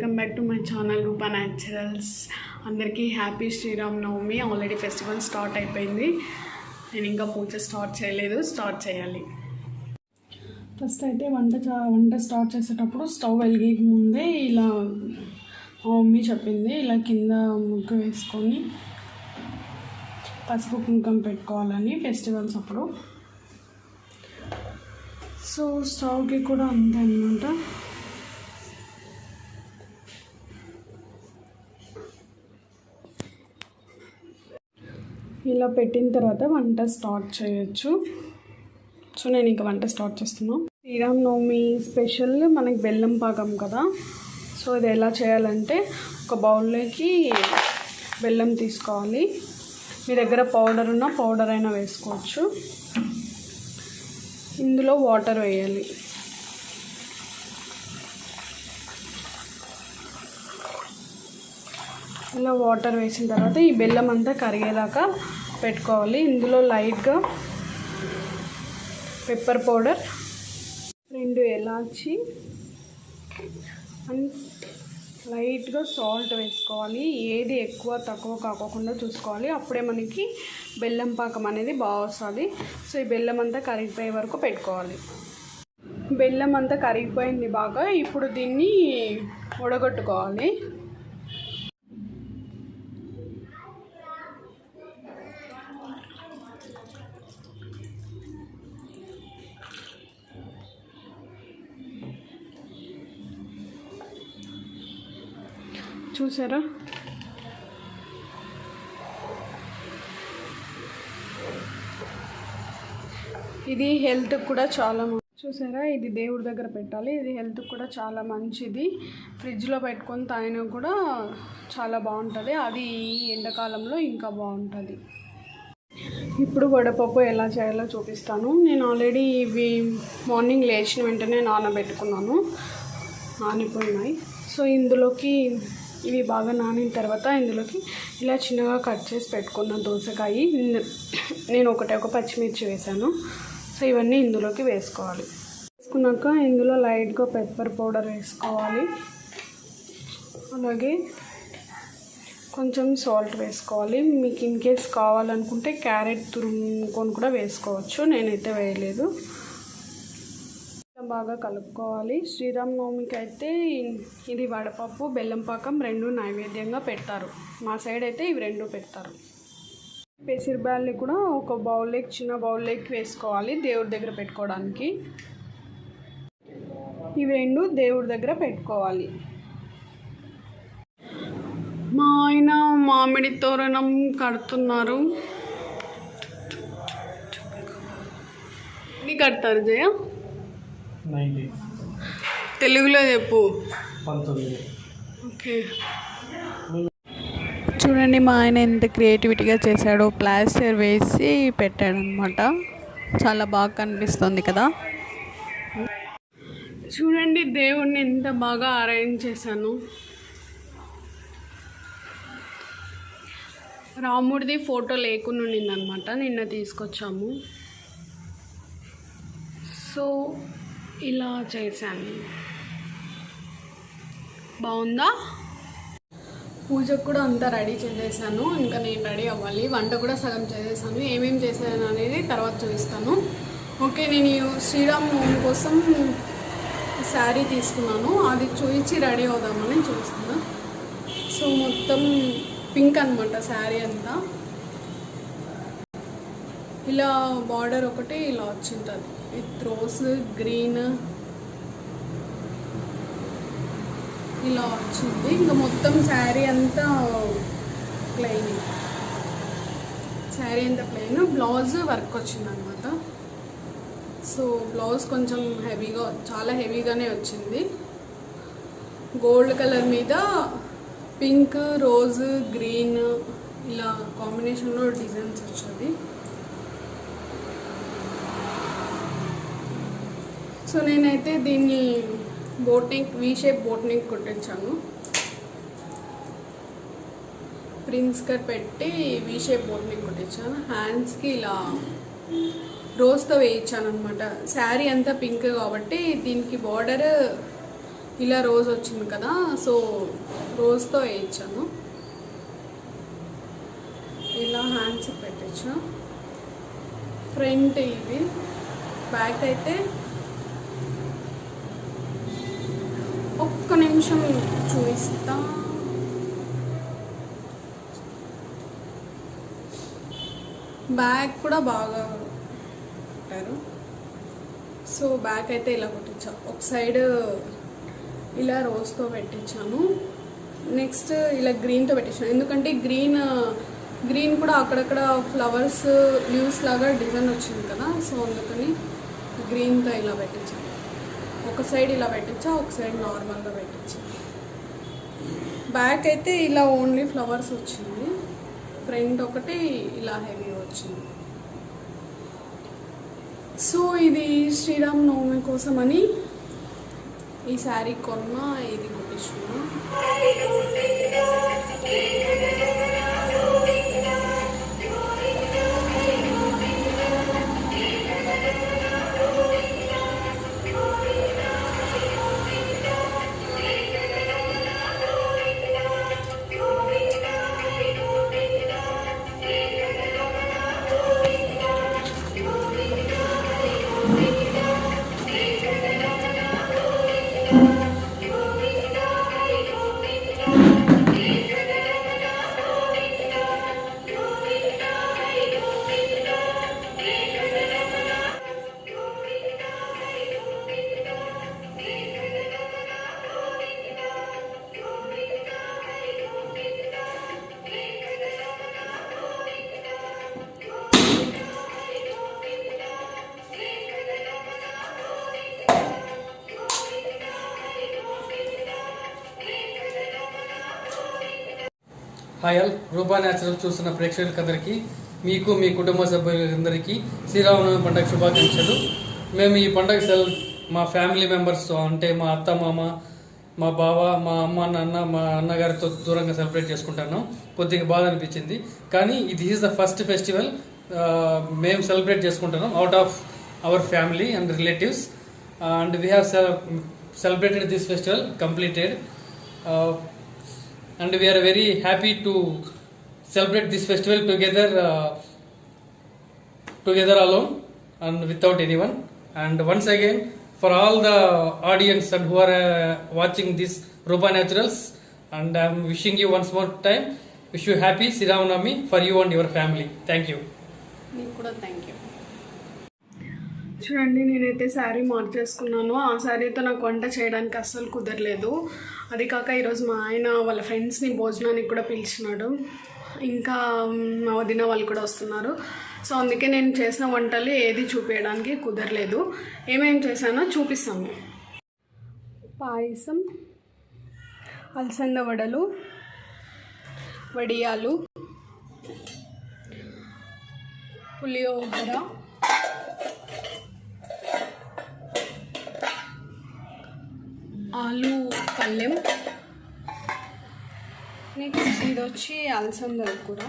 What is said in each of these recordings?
Welcome back to my channel Rupa naturals. అందరికీ happy Sriram Navami. Already festival start అయిపోయింది. నేను ఇంకా పూజ స్టార్ట్ చేయలేదు, స్టార్ట్ చేయాలి. ఫస్ట్ అయితే వంట స్టార్ట్ చేసేటప్పుడు స్టవ్ వెలిగే ముందే ఇలా మా మమ్మీ చెప్పింది, ఇలా కింద ముగ్గు వేసుకొని పసుపు కుంకుమ పెట్టుకోవాలని ఫెస్టివల్స్ అప్పుడు. సో స్టవ్కి కూడా అంతే అన్నమాట. ఇలా పెట్టిన తర్వాత వంట స్టార్ట్ చేయొచ్చు. సో నేను ఇంకా వంట స్టార్ట్ చేస్తున్నాను. శ్రీరామనవమి స్పెషల్ మనకి బెల్లం పాకం కదా. సో ఇది ఎలా చేయాలంటే, ఒక బౌల్లోకి బెల్లం తీసుకోవాలి. మీ దగ్గర పౌడర్ ఉన్న పౌడర్ అయినా వేసుకోవచ్చు. ఇందులో వాటర్ వేయాలి. ఇలా వాటర్ వేసిన తర్వాత ఈ బెల్లం అంతా కరిగేదాకా పెట్టుకోవాలి. ఇందులో లైట్గా పెప్పర్ పౌడర్, 2 ఇలాచి అండ్ లైట్గా సాల్ట్ వేసుకోవాలి. ఏది ఎక్కువ తక్కువ కాకోకుండా చూసుకోవాలి. అప్పుడే మనకి బెల్లం పాకం అనేది బాగా వస్తుంది. సో ఈ బెల్లం అంతా కరిగిపోయే వరకు పెట్టుకోవాలి. బెల్లం అంతా కరిగిపోయింది బాగా. ఇప్పుడు దీన్ని వడగొట్టుకోవాలి. చూసారా, ఇది హెల్త్కి కూడా చాలా చూసారా, ఇది దేవుడి దగ్గర పెట్టాలి. ఇది హెల్త్కి కూడా చాలా మంచిది. ఫ్రిడ్జ్లో పెట్టుకొని తాగినా కూడా చాలా బాగుంటుంది. అది ఈ ఎండాకాలంలో ఇంకా బాగుంటుంది. ఇప్పుడు వడపప్పు ఎలా చేయాలో చూపిస్తాను. నేను ఆల్రెడీ ఇవి మార్నింగ్ లేచిన వెంటనే నానబెట్టుకున్నాను, నానిపోయినాయి. సో ఇందులోకి ఇవి బాగా నానిన తర్వాత ఇందులోకి ఇలా చిన్నగా కట్ చేసి పెట్టుకున్న దోసకాయ, నేను ఒక పచ్చిమిర్చి వేసాను. సో ఇవన్నీ ఇందులోకి వేసుకోవాలి. వేసుకున్నాక ఇందులో లైట్గా పెప్పర్ పౌడర్ వేసుకోవాలి. అలాగే కొంచెం సాల్ట్ వేసుకోవాలి. మీకు ఇన్ కేస్ కావాలనుకుంటే క్యారెట్ తురుముకొని కూడా వేసుకోవచ్చు. నేనైతే వేయలేదు. బాగా కలుపుకోవాలి. శ్రీరామనవమికి అయితే ఇది వడపప్పు, బెల్లం పాకం 2 నైవేద్యంగా పెడతారు. మా సైడ్ అయితే ఇవి 2 పెడతారు. పెసరబ్యాల్ని కూడా ఒక బౌల్లోకి, చిన్న బౌల్లోకి వేసుకోవాలి దేవుడి దగ్గర పెట్టుకోవడానికి. ఇవి 2 దేవుడి దగ్గర పెట్టుకోవాలి. మా ఆయన మామిడి తోరణం కడుతున్నారు. ఎన్ని కడతారు జయ? తెలుగులో చెప్పు. 19. ఓకే. చూడండి మా ఆయన ఎంత క్రియేటివిటీగా చేశాడో. ప్లాస్టర్ వేసి పెట్టాడనమాట. చాలా బాగా కనిపిస్తుంది కదా. చూడండి దేవుడిని ఎంత బాగా అరేంజ్ చేశాను. రాముడిది ఫోటో లేకుండా ఉండిందనమాట, నిన్న తీసుకొచ్చాము. సో ఇలా చేశాను. బాగుందా? పూజకు కూడా అంతా రెడీ చేసేసాను. ఇంకా నేను రెడీ అవ్వాలి. వంట కూడా సగం చేసేసాను. ఏమేమి చేశాను అనేది తర్వాత చూపిస్తాను. ఓకే, నేను శ్రీరామనవమి కోసం శారీ తీసుకున్నాను. అది చూపించి రెడీ అవుదామని చూస్తున్నాను. సో మొత్తం పింక్ అనమాట శారీ అంతా. ఇలా బార్డర్ ఒకటి ఇలా వచ్చింటుంది విత్ రోజ్ గ్రీన్ ఇలా వచ్చింది. ఇంకా మొత్తం శారీ అంతా ప్లెయిన్. శారీ అంతా ప్లెయిన్. బ్లౌజ్ వర్క్ వచ్చింది అనమాట. సో బ్లౌజ్ కొంచెం హెవీగా, చాలా హెవీగానే వచ్చింది. గోల్డ్ కలర్ మీద పింక్, రోజ్, గ్రీన్ ఇలా కాంబినేషన్లో డిజైన్స్ వచ్చింది. సో నేనైతే దీన్ని boat neck, V shape boat neck కుట్టించాను. ప్రిన్స్ కట్ పెట్టి వీ షేప్ బోట్ నెక్ కుట్టించాను. హ్యాండ్స్కి ఇలా రోజ్తో వేయించాను అనమాట. శారీ అంతా పింక్ కాబట్టి దీనికి బార్డర్ ఇలా రోజ్ వచ్చింది కదా, సో రోజ్తో వేయించాను. ఇలా హ్యాండ్స్ పెట్టచ్చు. ఫ్రంట్ ఇది, బ్యాక్ అయితే ఒక్క నిమిషం చూపిస్తా. బ్యాక్ కూడా బాగా పెట్టారు. సో బ్యాక్ అయితే ఇలా కొట్టించా. ఒక సైడ్ ఇలా రోజ్తో పెట్టించాను, నెక్స్ట్ ఇలా గ్రీన్తో పెట్టించాను. ఎందుకంటే గ్రీన్ కూడా అక్కడక్కడ ఫ్లవర్స్ లీవ్స్ లాగా డిజైన్ వచ్చింది కదా, సో అందుకని గ్రీన్తో ఇలా పెట్టించాను. ఒక సైడ్ ఇలా పెట్టించా, ఒక సైడ్ నార్మల్గా పెట్టించా. బ్యాక్ అయితే ఇలా ఓన్లీ ఫ్లవర్స్ వచ్చింది, ఫ్రంట్ ఒకటి ఇలా హెవీ వచ్చింది. సో ఇది శ్రీరామ్ నవమి కోసం అని ఈ శారీ కొన్నా, ఇది కుట్టించుకున్నా. హాయ్ ఆల్, రూపా న్యాచురల్ చూస్తున్న ప్రేక్షకులందరికీ, మీకు మీ కుటుంబ సభ్యులందరికీ శ్రీరామనవమి పండుగ శుభాకాంక్షలు. మేము ఈ పండుగ మా ఫ్యామిలీ మెంబర్స్ అంటే మా అత్త మామ, మా బావ, మా అమ్మ నాన్న, మా అన్నగారితో దూరంగా సెలబ్రేట్ చేసుకుంటున్నాం. కొద్దిగా బాధ అనిపించింది, కానీ ఇది ఈజ్ ద ఫస్ట్ ఫెస్టివల్ మేము సెలబ్రేట్ చేసుకుంటున్నాం out of our family and relatives, and we have celebrated this festival completed, and we are very happy to celebrate this festival together alone and without anyone. And once again, for all the audience and who are watching this Rupa Naturals, and I am wishing you once more time, wish you happy Sriramnavami for you and your family. Thank you. మీకు కూడా thank you. చూడండి, నేనైతే శారీ మార్చేసుకున్నాను. ఆ శారీతో నాకు వంట చేయడానికి అస్సలు కుదరలేదు. అది కాక ఈరోజు మా ఆయన వాళ్ళ ఫ్రెండ్స్ని భోజనానికి కూడా పిలిచినాడు, ఇంకా మా వదిన వాళ్ళు కూడా వస్తున్నారు. సో అందుకే నేను చేసిన వంటలు ఏది చూపించడానికి కుదరలేదు. ఏమేమి చేశానో చూపిస్తాను. పాయసం, అలసంద వడలు, వడియాలు, పులిహోర, ఆలు పల్లెం, నెక్స్ట్ ఇది వచ్చి అలసందల కూర.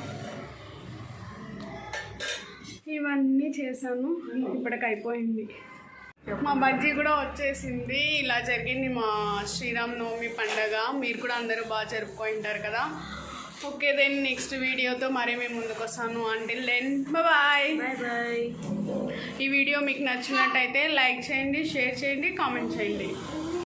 ఇవన్నీ చేశాను, ఇప్పటికి అయిపోయింది. మా బజ్జీ కూడా వచ్చేసింది. ఇలా జరిగింది మా శ్రీరామనవమి పండగ. మీరు కూడా అందరూ బాగా జరుపుకుంటారు కదా. ఓకే దెన్, నెక్స్ట్ వీడియోతో మరీ మేము ముందుకు వస్తాను. Until then bye bye. ఈ వీడియో మీకు నచ్చినట్టయితే లైక్ చేయండి, షేర్ చేయండి, కామెంట్ చేయండి.